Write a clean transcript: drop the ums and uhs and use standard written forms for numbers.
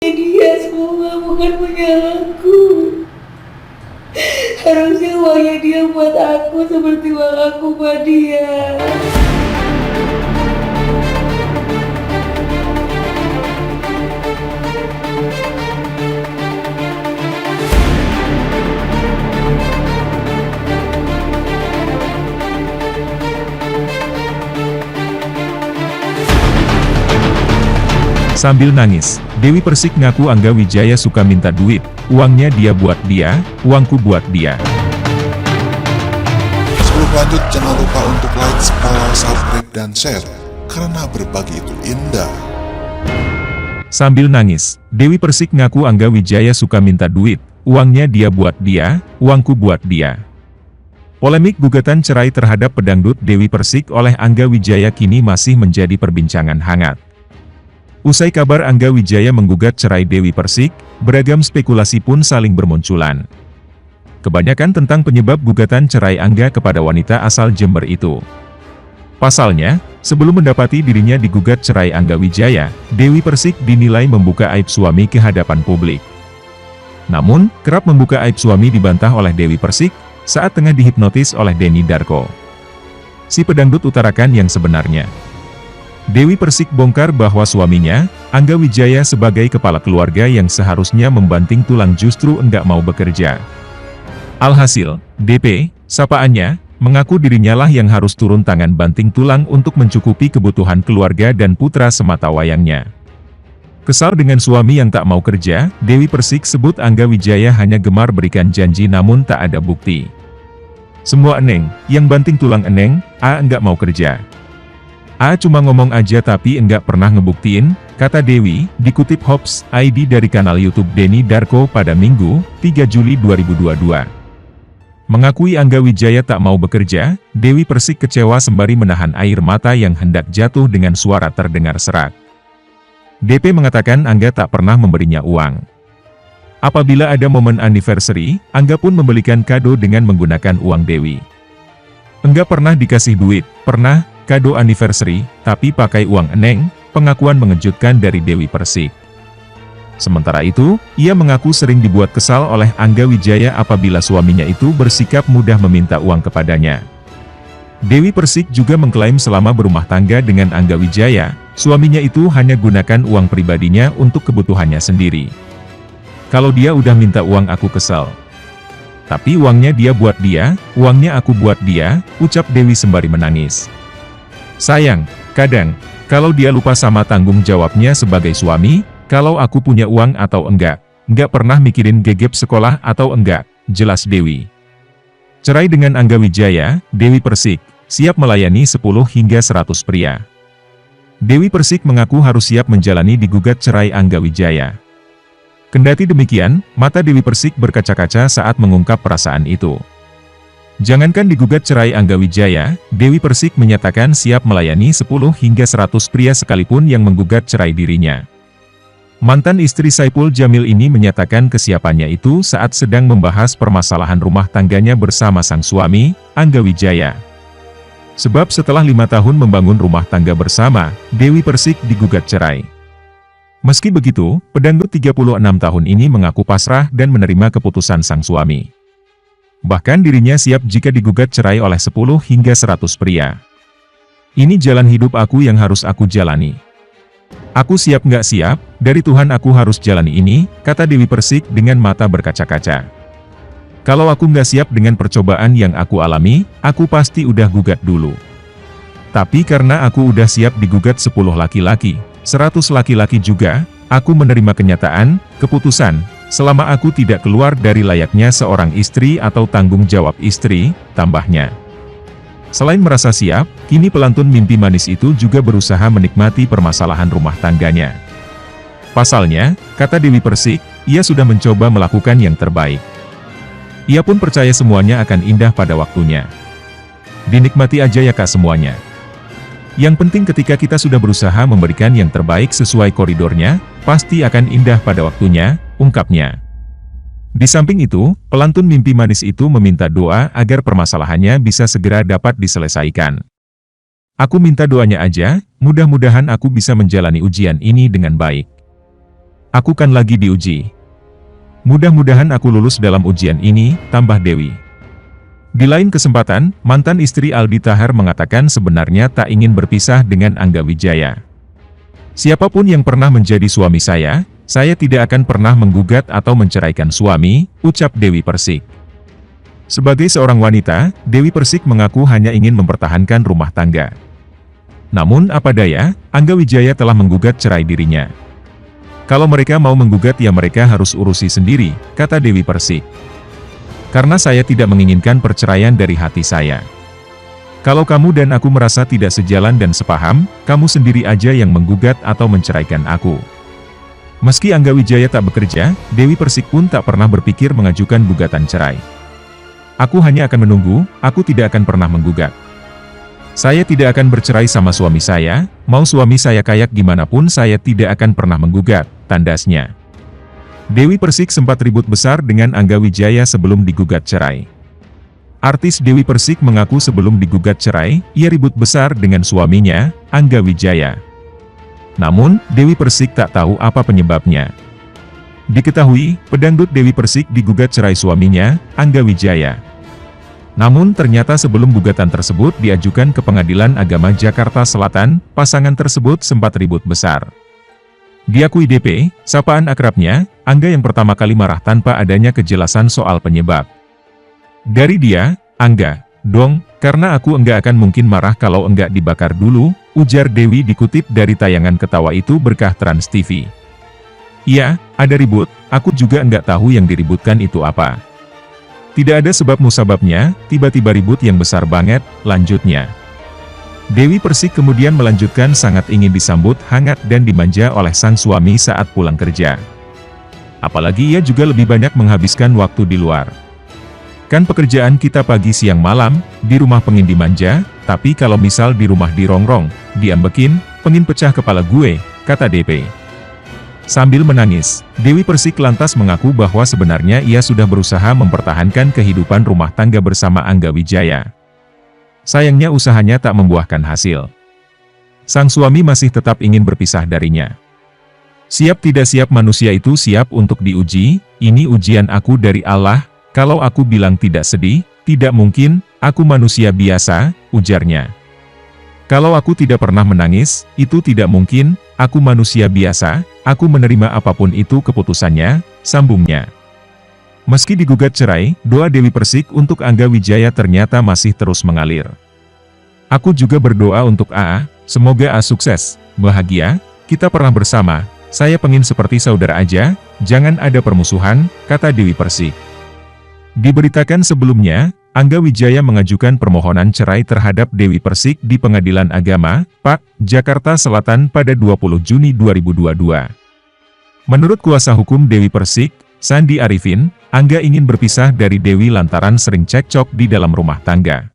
Dia semua bukan punya aku. Harusnya uangnya dia buat aku seperti uang aku buat dia. Sambil nangis, Dewi Persik ngaku Angga Wijaya suka minta duit, uangnya dia buat dia, uangku buat dia. Sebelum lanjut, jangan lupa untuk like, follow, subscribe, dan share, karena berbagi itu indah. Sambil nangis, Dewi Persik ngaku Angga Wijaya suka minta duit, uangnya dia buat dia, uangku buat dia. Polemik gugatan cerai terhadap pedangdut Dewi Persik oleh Angga Wijaya kini masih menjadi perbincangan hangat. Usai kabar Angga Wijaya menggugat cerai Dewi Persik, beragam spekulasi pun saling bermunculan. Kebanyakan tentang penyebab gugatan cerai Angga kepada wanita asal Jember itu. Pasalnya, sebelum mendapati dirinya digugat cerai Angga Wijaya, Dewi Persik dinilai membuka aib suami ke hadapan publik. Namun, kerap membuka aib suami dibantah oleh Dewi Persik, saat tengah dihipnotis oleh Denny Darko, si pedangdut utarakan yang sebenarnya. Dewi Persik bongkar bahwa suaminya, Angga Wijaya sebagai kepala keluarga yang seharusnya membanting tulang justru enggak mau bekerja. Alhasil, DP, sapaannya, mengaku dirinya lah yang harus turun tangan banting tulang untuk mencukupi kebutuhan keluarga dan putra semata wayangnya. Kesal dengan suami yang tak mau kerja, Dewi Persik sebut Angga Wijaya hanya gemar berikan janji namun tak ada bukti. Semua eneng, yang banting tulang eneng, enggak mau kerja. Cuma ngomong aja tapi enggak pernah ngebuktiin, kata Dewi, dikutip Hops ID dari kanal YouTube Denny Darko pada Minggu, 3 Juli 2022. Mengakui Angga Wijaya tak mau bekerja, Dewi Persik kecewa sembari menahan air mata yang hendak jatuh dengan suara terdengar serak. DP mengatakan Angga tak pernah memberinya uang. Apabila ada momen anniversary, Angga pun membelikan kado dengan menggunakan uang Dewi. Enggak pernah dikasih duit, pernah kado anniversary, tapi pakai uang eneng, pengakuan mengejutkan dari Dewi Persik. Sementara itu, ia mengaku sering dibuat kesal oleh Angga Wijaya apabila suaminya itu bersikap mudah meminta uang kepadanya. Dewi Persik juga mengklaim selama berumah tangga dengan Angga Wijaya, suaminya itu hanya gunakan uang pribadinya untuk kebutuhannya sendiri. Kalau dia udah minta uang aku kesal. Tapi uangnya dia buat dia, uangnya aku buat dia, ucap Dewi sembari menangis. Sayang, kadang, kalau dia lupa sama tanggung jawabnya sebagai suami, kalau aku punya uang atau enggak pernah mikirin gegep sekolah atau enggak, jelas Dewi. Cerai dengan Angga Wijaya, Dewi Persik, siap melayani 10 hingga 100 pria. Dewi Persik mengaku harus siap menjalani digugat cerai Angga Wijaya. Kendati demikian, mata Dewi Persik berkaca-kaca saat mengungkap perasaan itu. Jangankan digugat cerai Angga Wijaya, Dewi Persik menyatakan siap melayani 10 hingga 100 pria sekalipun yang menggugat cerai dirinya. Mantan istri Saipul Jamil ini menyatakan kesiapannya itu saat sedang membahas permasalahan rumah tangganya bersama sang suami, Angga Wijaya. Sebab setelah 5 tahun membangun rumah tangga bersama, Dewi Persik digugat cerai. Meski begitu, pedangdut 36 tahun ini mengaku pasrah dan menerima keputusan sang suami. Bahkan dirinya siap jika digugat cerai oleh 10 hingga 100 pria. Ini jalan hidup aku yang harus aku jalani. Aku siap nggak siap, dari Tuhan aku harus jalani ini, kata Dewi Persik dengan mata berkaca-kaca. Kalau aku nggak siap dengan percobaan yang aku alami, aku pasti udah gugat dulu. Tapi karena aku udah siap digugat 10 laki-laki, 100 laki-laki juga, aku menerima kenyataan, keputusan, selama aku tidak keluar dari layaknya seorang istri atau tanggung jawab istri, tambahnya. Selain merasa siap, kini pelantun mimpi manis itu juga berusaha menikmati permasalahan rumah tangganya. Pasalnya, kata Dewi Persik, ia sudah mencoba melakukan yang terbaik. Ia pun percaya semuanya akan indah pada waktunya. Dinikmati aja ya kak semuanya. Yang penting ketika kita sudah berusaha memberikan yang terbaik sesuai koridornya, pasti akan indah pada waktunya, ungkapnya. Di samping itu, pelantun mimpi manis itu meminta doa agar permasalahannya bisa segera dapat diselesaikan. Aku minta doanya aja, mudah-mudahan aku bisa menjalani ujian ini dengan baik. Aku kan lagi diuji. Mudah-mudahan aku lulus dalam ujian ini, tambah Dewi. Di lain kesempatan, mantan istri Aldi Taher mengatakan sebenarnya tak ingin berpisah dengan Angga Wijaya. Siapapun yang pernah menjadi suami saya tidak akan pernah menggugat atau menceraikan suami, ucap Dewi Persik. Sebagai seorang wanita, Dewi Persik mengaku hanya ingin mempertahankan rumah tangga. Namun apa daya, Angga Wijaya telah menggugat cerai dirinya. Kalau mereka mau menggugat ya mereka harus urusi sendiri, kata Dewi Persik. Karena saya tidak menginginkan perceraian dari hati saya. Kalau kamu dan aku merasa tidak sejalan dan sepaham, kamu sendiri aja yang menggugat atau menceraikan aku. Meski Angga Wijaya tak bekerja, Dewi Persik pun tak pernah berpikir mengajukan gugatan cerai. Aku hanya akan menunggu, aku tidak akan pernah menggugat. Saya tidak akan bercerai sama suami saya, mau suami saya kayak gimana pun saya tidak akan pernah menggugat, tandasnya. Dewi Persik sempat ribut besar dengan Angga Wijaya sebelum digugat cerai. Artis Dewi Persik mengaku sebelum digugat cerai, ia ribut besar dengan suaminya, Angga Wijaya. Namun, Dewi Persik tak tahu apa penyebabnya. Diketahui, pedangdut Dewi Persik digugat cerai suaminya, Angga Wijaya. Namun ternyata sebelum gugatan tersebut diajukan ke Pengadilan Agama Jakarta Selatan, pasangan tersebut sempat ribut besar. Diakui DP, sapaan akrabnya, Angga yang pertama kali marah tanpa adanya kejelasan soal penyebab. Dari dia, Angga, dong, karena aku enggak akan mungkin marah kalau enggak dibakar dulu, ujar Dewi dikutip dari tayangan Ketawa Itu Berkah Trans TV. Iya, ada ribut, aku juga enggak tahu yang diributkan itu apa. Tidak ada sebab musababnya, tiba-tiba ribut yang besar banget, lanjutnya. Dewi Persik kemudian melanjutkan sangat ingin disambut hangat dan dimanja oleh sang suami saat pulang kerja. Apalagi ia juga lebih banyak menghabiskan waktu di luar. Kan pekerjaan kita pagi siang malam, di rumah pengin dimanja, tapi kalau misal di rumah dirongrong, diambekin, pengin pecah kepala gue, kata DP. Sambil menangis, Dewi Persik lantas mengaku bahwa sebenarnya ia sudah berusaha mempertahankan kehidupan rumah tangga bersama Angga Wijaya. Sayangnya usahanya tak membuahkan hasil. Sang suami masih tetap ingin berpisah darinya. Siap tidak siap manusia itu siap untuk diuji, ini ujian aku dari Allah, kalau aku bilang tidak sedih, tidak mungkin, aku manusia biasa, ujarnya. Kalau aku tidak pernah menangis, itu tidak mungkin, aku manusia biasa, aku menerima apapun itu keputusannya, sambungnya. Meski digugat cerai, doa Dewi Persik untuk Angga Wijaya ternyata masih terus mengalir. Aku juga berdoa untuk AA, semoga AA sukses, bahagia, kita pernah bersama, saya pengin seperti saudara aja, jangan ada permusuhan, kata Dewi Persik. Diberitakan sebelumnya, Angga Wijaya mengajukan permohonan cerai terhadap Dewi Persik di Pengadilan Agama, PAK, Jakarta Selatan pada 20 Juni 2022. Menurut kuasa hukum Dewi Persik, Sandi Arifin, Angga ingin berpisah dari Dewi lantaran sering cekcok di dalam rumah tangga.